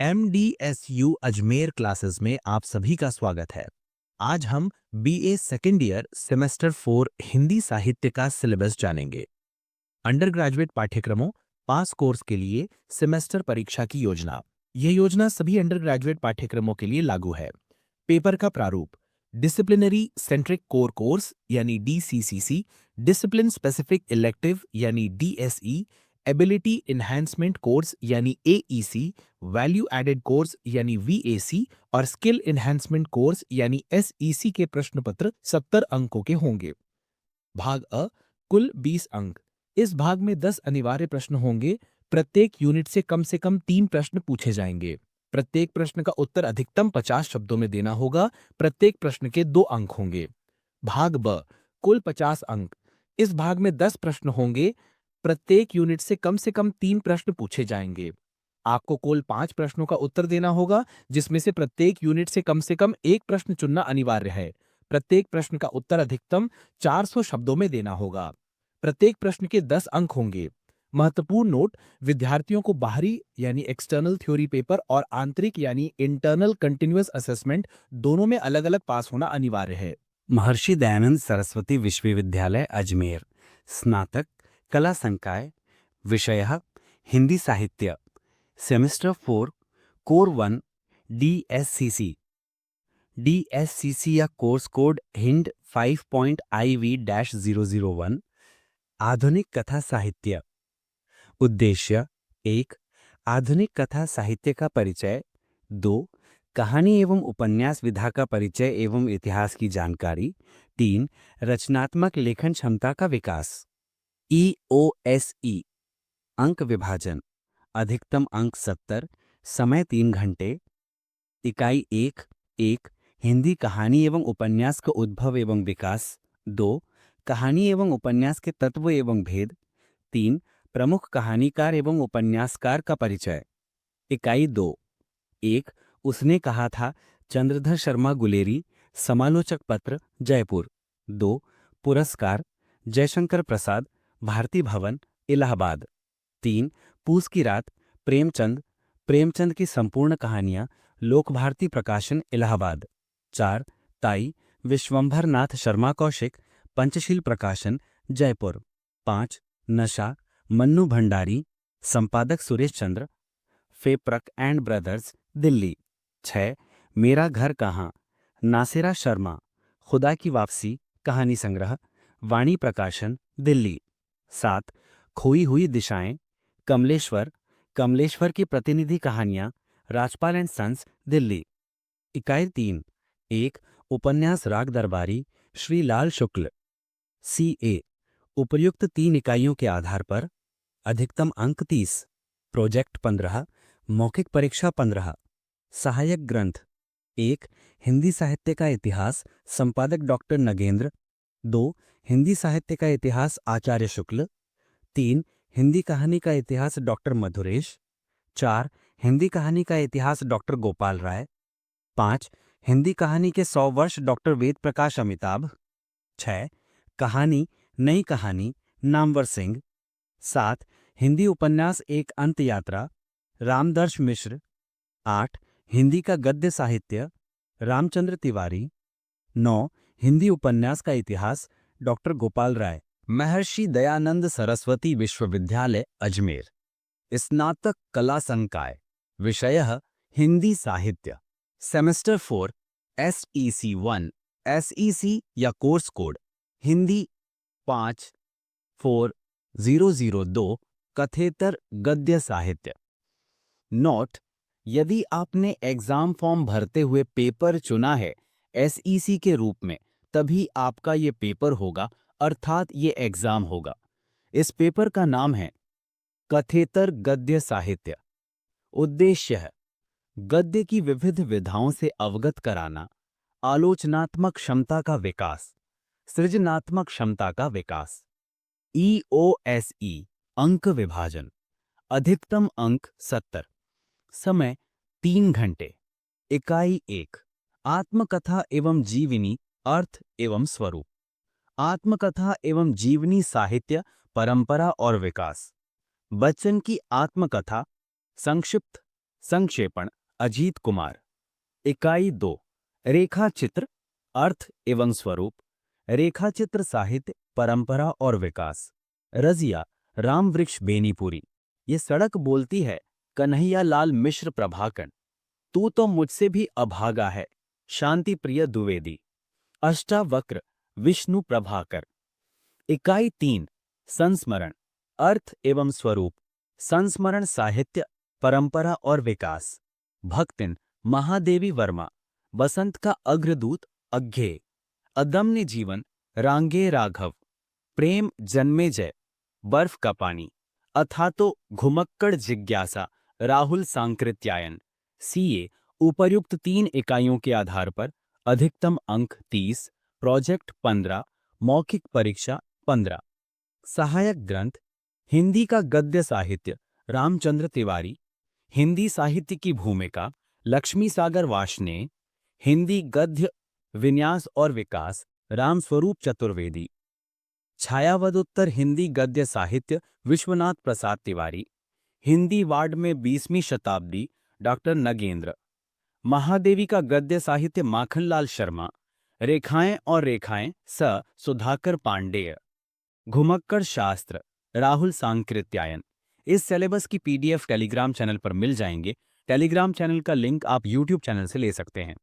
MDSU Ajmer classes में आप सभी का स्वागत है। आज हम BA second year semester 4 Hindi साहित्य का सिलेबस जानेंगे। अंडर ग्रेजुएट पाठ्यक्रमों पास कोर्स के लिए सेमेस्टर परीक्षा की योजना। यह योजना सभी अंडर ग्रेजुएट पाठ्यक्रमों के लिए लागू है। पेपर का प्रारूप डिसिप्लिनरी सेंट्रिक कोर कोर्स यानी DCCC, डिसिप्लिन स्पेसिफिक इलेक्टिव यानी DSE, एबिलिटी इन्हांसमेंट कोर्स यानी AEC, वैल्यू एडेड कोर्स यानी VAC और स्किल इन्हांसमेंट कोर्स यानी SEC के प्रश्न पत्र 70 अंकों के होंगे। भाग अ कुल 20 अंक। इस भाग में 10 अनिवार्य प्रश्न होंगे। प्रत्येक यूनिट से कम 3 प्रश्न पूछे जाएंगे। प्रत्येक प्रश्न का उत्तर अधिकतम 50 शब्दों में देना होगा। प्रत्येक प्रश्न के 2 अंक होंगे। भाग ब कुल 50 अंक। इस भाग में 10 प्रश्न होंगे। प्रत्येक यूनिट से कम 3 प्रश्न पूछे जाएंगे। आपको कुल 5 प्रश्नों का उत्तर देना होगा, जिसमें से प्रत्येक यूनिट से कम 1 प्रश्न चुनना अनिवार्य है। प्रत्येक प्रश्न का उत्तर अधिकतम 400 शब्दों में देना होगा। प्रत्येक प्रश्न के 10 अंक होंगे। महत्वपूर्ण नोट: विद्यार्थियों को बाहरी यानी एक्सटर्नल थ्योरी पेपर और आंतरिक यानी इंटरनल कंटिन्यूअस असेसमेंट दोनों में अलग-अलग पास होना अनिवार्य है। महर्षि दयानंद सरस्वती विश्वविद्यालय अजमेर, स्नातक कला संकाय, विषयः हिंदी साहित्य, सेमेस्टर 4, कोर 1, DSCC। DSCC या कोर्स कोड हिंड 5.IV-001। आधुनिक कथा साहित्य। उद्देश्य: 1. आधुनिक कथा साहित्य का परिचय। 2. कहानी एवं उपन्यास विधा का परिचय एवं इतिहास की जानकारी। 3. रचनात्मक लेखन क्षमता का विकास। EOSE अंक विभाजन: अधिकतम अंक 70, समय 3 घंटे। इकाई 1 हिंदी कहानी एवं उपन्यास का उद्भव एवं विकास। 2. कहानी एवं उपन्यास के तत्व एवं भेद। 3. प्रमुख कहानीकार एवं उपन्यासकार का परिचय। इकाई 2 उसने कहा था, चंद्रधर शर्मा गुलेरी, समालोचक पत्र, जयपुर। 2. पुरस्कार: जयशंकर प्रसाद, भारती भवन, इलाहाबाद। 3. पूस की रात, प्रेमचंद, प्रेमचंद की संपूर्ण कहानियां, लोक भारती प्रकाशन, इलाहाबाद। 4. ताई, विश्वंभर नाथ शर्मा कौशिक, पंचशील प्रकाशन, जयपुर। 5. नशा, मन्नू भंडारी, संपादक सुरेश चंद्र, फेप्रक एंड ब्रदर्स, दिल्ली। 6. मेरा घर कहाँ, नासिरा शर्मा, खुदा की वापसी, कहानी संग्रह, वाणी प्रकाशन, दिल्ली। 7. खोई हुई दिशाएं, कमलेश्वर, कमलेश्वर की प्रतिनिधि कहानियां, राजपाल एंड सन्स, दिल्ली। इकाई 3 उपन्यास राग दरबारी, श्री लाल शुक्ल। CA उपर्युक्त 3 इकाइयों के आधार पर अधिकतम अंक 30, प्रोजेक्ट 15, मौखिक परीक्षा 15। सहायक ग्रंथ: 1. हिंदी साहित्य का इतिहास, संपादक डॉक्टर नगेंद्र। 2. हिंदी साहित्य का इतिहास, आचार्य शुक्ल। 3. हिंदी कहानी का इतिहास, डॉक्टर मधुरेश। 4. हिंदी कहानी का इतिहास, डॉक्टर गोपाल राय। 5. हिंदी कहानी के 100 वर्ष, डॉक्टर वेद प्रकाश अमिताभ। 6. कहानी नई कहानी, नामवर सिंह। 7. हिंदी उपन्यास एक अंत यात्रा, रामदर्श मिश्र। 8. हिंदी का गद्य साहित्य, रामचंद्र तिवारी। 9. हिंदी उपन्यास का इतिहास, डॉक्टर गोपाल राय। महर्षि दयानंद सरस्वती विश्वविद्यालय अजमेर, स्नातक कला संकाय, विषयः हिंदी साहित्य, सेमेस्टर 4, SEC 1, SEC या कोर्स कोड हिंदी 54002, कथेतर गद्य साहित्य। नोट: यदि आपने एग्जाम फॉर्म भरते हुए पेपर चुना है SEC के रूप में, तभी आपका ये पेपर होगा, अर्थात ये एग्जाम होगा। इस पेपर का नाम है कथेतर गद्य साहित्य। उद्देश्य है गद्य की विविध विधाओं से अवगत कराना, आलोचनात्मक क्षमता का विकास, सृजनात्मक क्षमता का विकास। EOSE अंक विभाजन: अधिकतम अंक 70, समय 3 घंटे। इकाई 1 आत्मकथा एवं जीवनी, अर्थ एवं स्वरूप। आत्मकथा एवं जीवनी साहित्य, परंपरा और विकास। बच्चन की आत्मकथा संक्षिप्त, संक्षेपण अजीत कुमार। इकाई 2 रेखा चित्र अर्थ एवं स्वरूप। रेखा चित्र साहित्य परंपरा और विकास। रजिया राम वृक्ष बेनीपुरी। ये सड़क बोलती है कन्हैया लाल मिश्र प्रभाकरण। तू तो मुझसे भी अभागा है शांति प्रिय द्विवेदी। अष्टावक्र विष्णु प्रभाकर। इकाई 3 संस्मरण अर्थ एवं स्वरूप। संस्मरण साहित्य परंपरा और विकास। भक्तिन महादेवी वर्मा। बसंत का अग्रदूत अज्ञेय। अदम्य जीवन रांगे राघव। प्रेम जन्मेजय बर्फ का पानी। अथातो घुमक्कड़ जिज्ञासा राहुल सांकृत्यायन। सीए उपर्युक्त 3 इकाइयों के आधार पर अधिकतम अंक 30, प्रोजेक्ट 15, मौखिक परीक्षा 15। सहायक ग्रंथ हिंदी का गद्य साहित्य रामचंद्र तिवारी। हिंदी साहित्य की भूमिका लक्ष्मी सागर वार्ष्णेय। हिंदी गद्य विन्यास और विकास रामस्वरूप चतुर्वेदी। छायावदोत्तर हिंदी गद्य साहित्य विश्वनाथ प्रसाद तिवारी। हिंदी वार्ड में 20वीं शताब्दी डॉक्टर नगेंद्र। महादेवी का गद्य साहित्य माखनलाल शर्मा। रेखाएं और रेखाएं स सुधाकर पांडेय। घुमक्कड़ शास्त्र राहुल सांकृत्यायन। इस सिलेबस की पीडीएफ टेलीग्राम चैनल पर मिल जाएंगे। टेलीग्राम चैनल का लिंक आप यूट्यूब चैनल से ले सकते हैं।